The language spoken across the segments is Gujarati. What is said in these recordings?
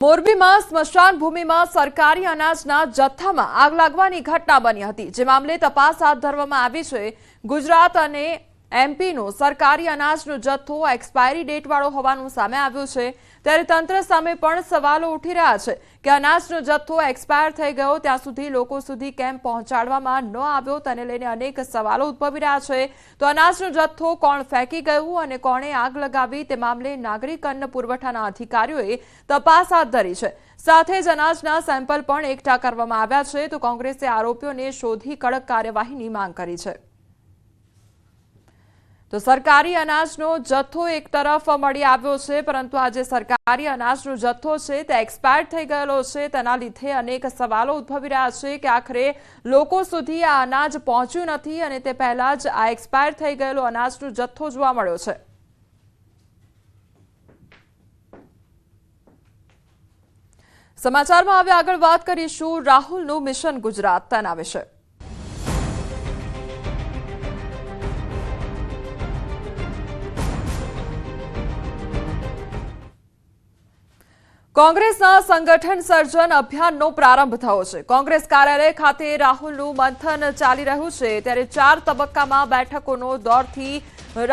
મોરબીમાં સ્મશાન ભૂમિમાં સરકારી અનાજના જથ્થામાં આગ લાગવાની ઘટના બની હતી, જે મામલે તપાસ હાથ ધરવામાં આવી છે। ગુજરાત અને એમપીનો સરકારી અનાજનો જથ્થો એક્સપાયરી ડેટ વાળો હોવાનું સામે આવ્યું છે, ત્યારે તંત્ર સામે પણ સવાલો ઉઠી રહ્યા છે કે અનાજનો જથ્થો એક્સપાયર થઈ ગયો ત્યાં સુધી લોકો સુધી કેમ પહોંચાડવામાં ન આવ્યો, તેને લઈને અનેક સવાલો ઉદ્ભવી રહ્યા છે। તો અનાજનો જથ્થો કોણ ફેંકી ગયું અને કોણે આગ લગાવી તે મામલે નાગરિક અન્ન પુરવઠાના અધિકારીઓએ તપાસ હાથ ધરી છે। સાથે જ અનાજના સેમ્પલ પણ એકઠા કરવામાં આવ્યા છે। તો કોંગ્રેસે આરોપીઓને શોધી કડક કાર્યવાહીની માંગ કરી છે। તો સરકારી અનાજનો જથ્થો એક તરફ મળી આવ્યો છે, પરંતુ આ જે સરકારી અનાજનો જથ્થો છે તે એક્સપાયર થઈ ગયેલો છે, તેના લીધે અનેક સવાલો ઉદ્ભવી રહ્યા છે કે આખરે લોકો સુધી આ અનાજ પહોંચ્યું નથી અને તે પહેલા જ આ એક્સપાયર થઈ ગયેલો અનાજનો જથ્થો જોવા મળ્યો છે। સમાચારમાં હવે આગળ વાત કરીશું રાહુલનું મિશન ગુજરાત તેના વિશે। કોંગ્રેસના સંગઠન સર્જન અભિયાનનો પ્રારંભ થયો છે। કોંગ્રેસ કાર્યાલય ખાતે રાહુલનું મંથન ચાલી રહ્યું છે, ત્યારે 4 તબક્કામાં બેઠકોનો દોરથી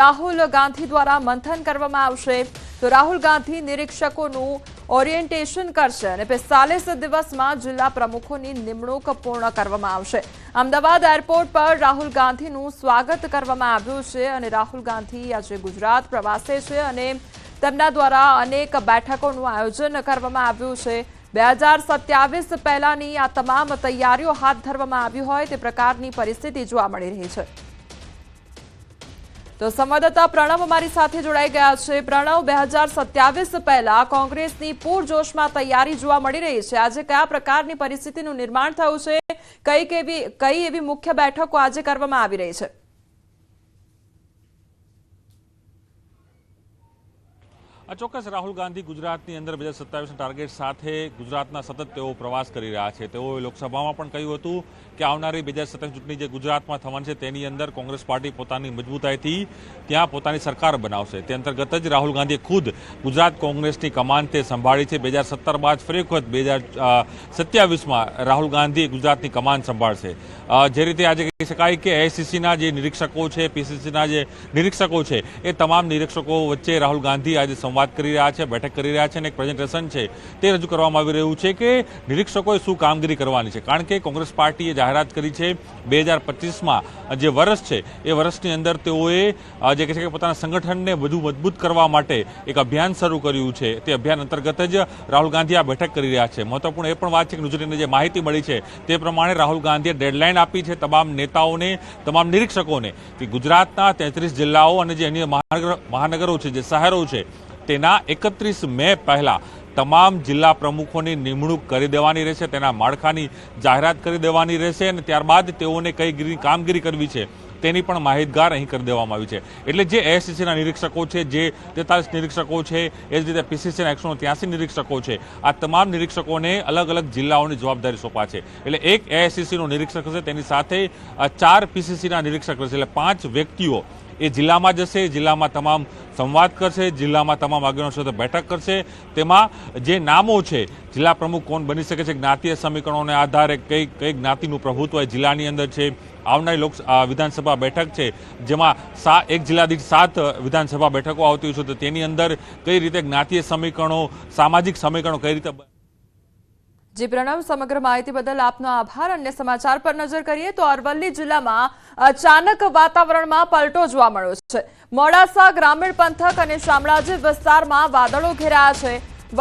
રાહુલ ગાંધી દ્વારા મંથન કરવામાં આવશે। તો રાહુલ ગાંધી નિરીક્ષકોનું ઓરિએન્ટેશન કરશે અને 45 દિવસમાં જિલ્લા પ્રમુખોની નિમણૂક પૂર્ણ કરવામાં આવશે। અમદાવાદ એરપોર્ટ પર રાહુલ ગાંધીનું સ્વાગત કરવામાં આવ્યું છે અને રાહુલ ગાંધી આજે ગુજરાત પ્રવાસે છે અને તેમના દ્વારા અનેક બેઠકોનું આયોજન કરવામાં આવ્યું છે। 2027 પહેલાની આ તમામ તૈયારીઓ હાથ ધરવામાં આવી હોય તે પ્રકારની પરિસ્થિતિ જોવા મળી રહી છે। તો સંવાદદાતા પ્રણવ અમારી સાથે જોડાઈ ગયા છે। પ્રણવ, 2027 પહેલા કોંગ્રેસની પૂરજોશમાં તૈયારી જોવા મળી રહી છે, આજે કયા પ્રકારની પરિસ્થિતિનું નિર્માણ થયું છે, કઈ એવી મુખ્ય બેઠકો આજે કરવામાં આવી રહી છે? ચોક્કસ રાહુલ ગાંધી ગુજરાતની અંદર 2027 ટાર્ગેટ સાથે ગુજરાતના સતત તેઓ પ્રવાસ કરી રહ્યા છે। તેઓએ લોકસભામાં પણ કહ્યું હતું કે આવનારી 2027 ચૂંટણી જે ગુજરાતમાં થવાની છે તેની અંદર કોંગ્રેસ પાર્ટી પોતાની મજબૂતાઈથી ત્યાં પોતાની સરકાર બનાવશે। તે અંતર્ગત જ રાહુલ ગાંધીએ ખુદ ગુજરાત કોંગ્રેસની કમાન તે સંભાળી છે। 2017 બાદ ફરી વખત 2027માં રાહુલ ગાંધી ગુજરાતની કમાન સંભાળશે। જે રીતે આજે કહી શકાય કે એઆઈસીસીના જે નિરીક્ષકો છે, પીસીસીના જે નિરીક્ષકો છે, એ તમામ નિરીક્ષકો વચ્ચે રાહુલ ગાંધી આજે વાત કરી રહ્યા છે, બેઠક કરી રહ્યા છે અને એક પ્રેઝન્ટેશન છે તે રજૂ કરવામાં આવી રહ્યું છે કે નિરીક્ષકોએ શું કામગીરી કરવાની છે। કારણ કે કોંગ્રેસ પાર્ટીએ જાહેરાત કરી છે 2025માં જે વર્ષ છે એ વર્ષની અંદર તેઓએ જે કહે છે કે પોતાના સંગઠનને વધુ મજબૂત કરવા માટે એક અભિયાન શરૂ કર્યું છે। તે અભિયાન અંતર્ગત જ રાહુલ ગાંધી આ બેઠક કરી રહ્યા છે। મહત્વપૂર્ણ એ પણ વાત છે કે ન્યૂઝીલેન્ડને જે માહિતી મળી છે તે પ્રમાણે રાહુલ ગાંધીએ ડેડલાઇન આપી છે તમામ નેતાઓને, તમામ નિરીક્ષકોને કે ગુજરાતના 33 જિલ્લાઓ અને જે અન્ય મહાનગરો છે, જે શહેરો છે, તેના 31 મે પહેલા તમામ જિલ્લા પ્રમુખોની નિમણૂક કરી દેવાની રહેશે, તેના માળખાની જાહેરાત કરી દેવાની રહેશે અને ત્યારબાદ તેઓને કઈ કામગીરી કરવી છે તેની પણ માહિતગાર અહીં કરી દેવામાં આવી છે। એટલે જે એઆઈસીસીના નિરીક્ષકો છે, જે 43 નિરીક્ષકો છે, એ જ રીતે પીસીસીના 183 નિરીક્ષકો છે, આ તમામ નિરીક્ષકોને અલગ અલગ જિલ્લાઓની જવાબદારી સોંપાશે। એટલે એક એઆઈસીસીનો નિરીક્ષક હશે, તેની સાથે 4 પીસીસીના નિરીક્ષક હશે, એટલે 5 વ્યક્તિઓ એ જિલ્લામાં જશે, જિલ્લામાં તમામ સંવાદ કરશે, જિલ્લામાં તમામ આગેવાનો સાથે બેઠક કરશે। તેમાં જે નામો છે, જિલ્લા પ્રમુખ કોણ બની શકે છે, જ્ઞાતીય સમીકરણોને આધારે કઈ જ્ઞાતિનું પ્રભુત્વ જિલ્લાની અંદર છે, આવનારી વિધાનસભા બેઠક છે જેમાં એક જિલ્લા દીઠ 7 વિધાનસભા બેઠકો આવતી હોય છે, તો તેની અંદર કઈ રીતે જ્ઞાતીય સમીકરણો, સામાજિક સમીકરણો કઈ રીતે। જી પ્રણવ, સમગ્ર માહિતી બદલ આપનો આભાર। અન્ય સમાચાર પર નજર કરીએ તો અરવલ્લી જિલ્લામાં અચાનક વાતાવરણમાં પલટો જોવા મળ્યો છે। મોડાસા ગ્રામીણ પંથક અને શામળાજી વિસ્તારમાં વાદળો ઘેરાયા છે।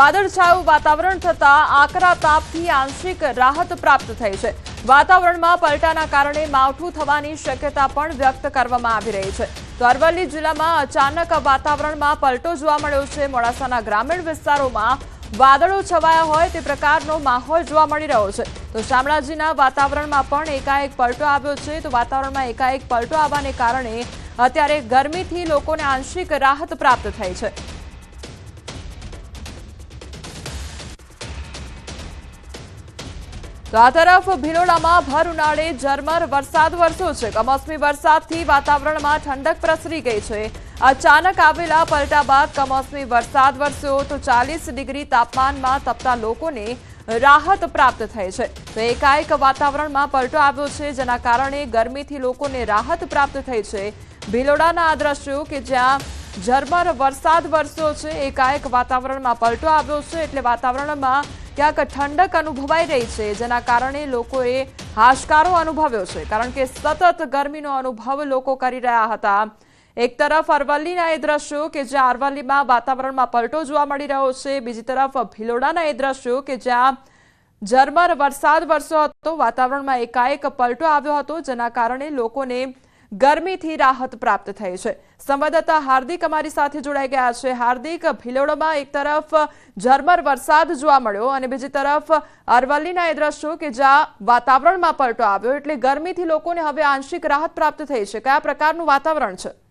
વાદળછાયું વાતાવરણ થતા આકરા તાપથી આંશિક રાહત પ્રાપ્ત થઈ છે। વાતાવરણમાં પલટાના કારણે માવઠું થવાની શક્યતા પણ વ્યક્ત કરવામાં આવી રહી છે। તો અરવલ્લી જિલ્લામાં અચાનક વાતાવરણમાં પલટો જોવા મળ્યો છે। મોડાસાના ગ્રામીણ વિસ્તારોમાં વાદળો છવાયા હોય તે પ્રકારનો માહોલ જોવા મળી રહ્યો છે। તો શામળાજીના વાતાવરણમાં પણ એકાએક પલટો આવ્યો છે। તો વાતાવરણમાં એકાએક પલટો આવવાને કારણે અત્યારે ગરમીથી લોકોને આંશિક રાહત પ્રાપ્ત થઈ છે। તો આ તરફ ભિલોડામાં ભર ઉનાળે ઝરમર વરસાદ વરસ્યો છે। કમોસમી વરસાદથી વાતાવરણમાં ઠંડક પ્રસરી ગઈ છે। અચાનક આવેલા પલટા બાદ કમોસમી વરસાદ વરસ્યો તો 40 ડિગ્રી તાપમાનમાં તપતા લોકોને રાહત પ્રાપ્ત થઈ છે. તો એકાએક વાતાવરણમાં પલટો આવ્યો છે, જેના કારણે ગરમીથી લોકોને રાહત પ્રાપ્ત થઈ છે. ભિલોડાના આ દ્રશ્યો કે જ્યાં ઝરમર વરસાદ વરસ્યો છે, એકાએક વાતાવરણમાં પલટો આવ્યો છે, એટલે વાતાવરણમાં ક્યાંક ઠંડક અનુભવાઈ રહી છે, જેના કારણે લોકોએ હાશકારો અનુભવ્યો છે, કારણ કે સતત ગરમીનો અનુભવ લોકો કરી રહ્યા હતા. એક તરફ અરવલ્લીના એ દ્રશ્યો કે જ્યાં અરવલ્લીમાં વાતાવરણમાં પલટો જોવા મળી રહ્યો છે, બીજી તરફ ભિલોડાના એ દ્રશ્યો કે જ્યાં ઝરમર વરસાદ વરસ્યો હતો, વાતાવરણમાં એકાએક પલટો આવ્યો હતો, જેના કારણે લોકોને ગરમીથી રાહત પ્રાપ્ત થઈ છે. સંવાદદાતા હાર્દિક અમારી સાથે જોડાઈ ગયા છે. હાર્દિક, ભિલોડામાં એક તરફ ઝરમર વરસાદ જોવા મળ્યો અને બીજી તરફ અરવલ્લીના એ દ્રશ્યો કે જ્યાં વાતાવરણમાં પલટો આવ્યો, એટલે ગરમીથી લોકોને હવે આંશિક રાહત પ્રાપ્ત થઈ છે. કયા પ્રકારનું વાતાવરણ છે?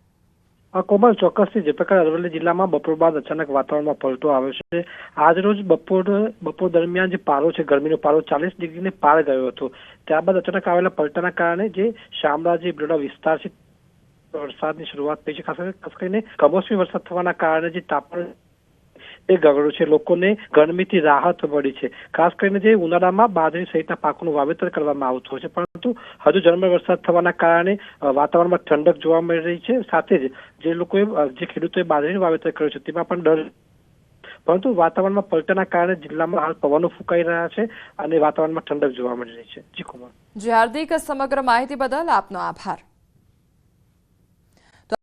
કોમલ, ચોક્કસથી જે પ્રકારે અરવલ્લી જિલ્લામાં બપોર બાદ અચાનક વાતાવરણમાં પલટો આવ્યો છે. આજ રોજ બપોર દરમિયાન જે પારો છે, ગરમીનો પારો 40 ડિગ્રીને પાર ગયો હતો. ત્યારબાદ અચાનક આવેલા પલટાના કારણે જે શામળાજી ભિલોડા વિસ્તાર છે, વરસાદની શરૂઆત થઈ છે. ખાસ કરીને કમોસમી વરસાદ થવાના કારણે જે તાપમાન એ ગગડ્યું છે, લોકોને ગરમીથી રાહત મળી છે. ખાસ કરીને જે ઉનાળામાં બાજરી સહિતના પાકોનું વાવેતર કરવામાં આવતું હોય છે, પરંતુ હજુ ઝરમર વરસાદ થવાના કારણે વાતાવરણમાં ઠંડક જોવા મળી રહી છે. સાથે જ જે ખેડૂતોએ બાજરીનું વાવેતર કર્યું છે તેમાં પણ ડર, પરંતુ વાતાવરણમાં પલટાના કારણે જિલ્લામાં હાલ પવનો ફૂંકાઈ રહ્યા છે અને વાતાવરણમાં ઠંડક જોવા મળી રહી છે. જી કુમાર. જી હાર્દિક, સમગ્ર માહિતી બદલ આપનો આભાર.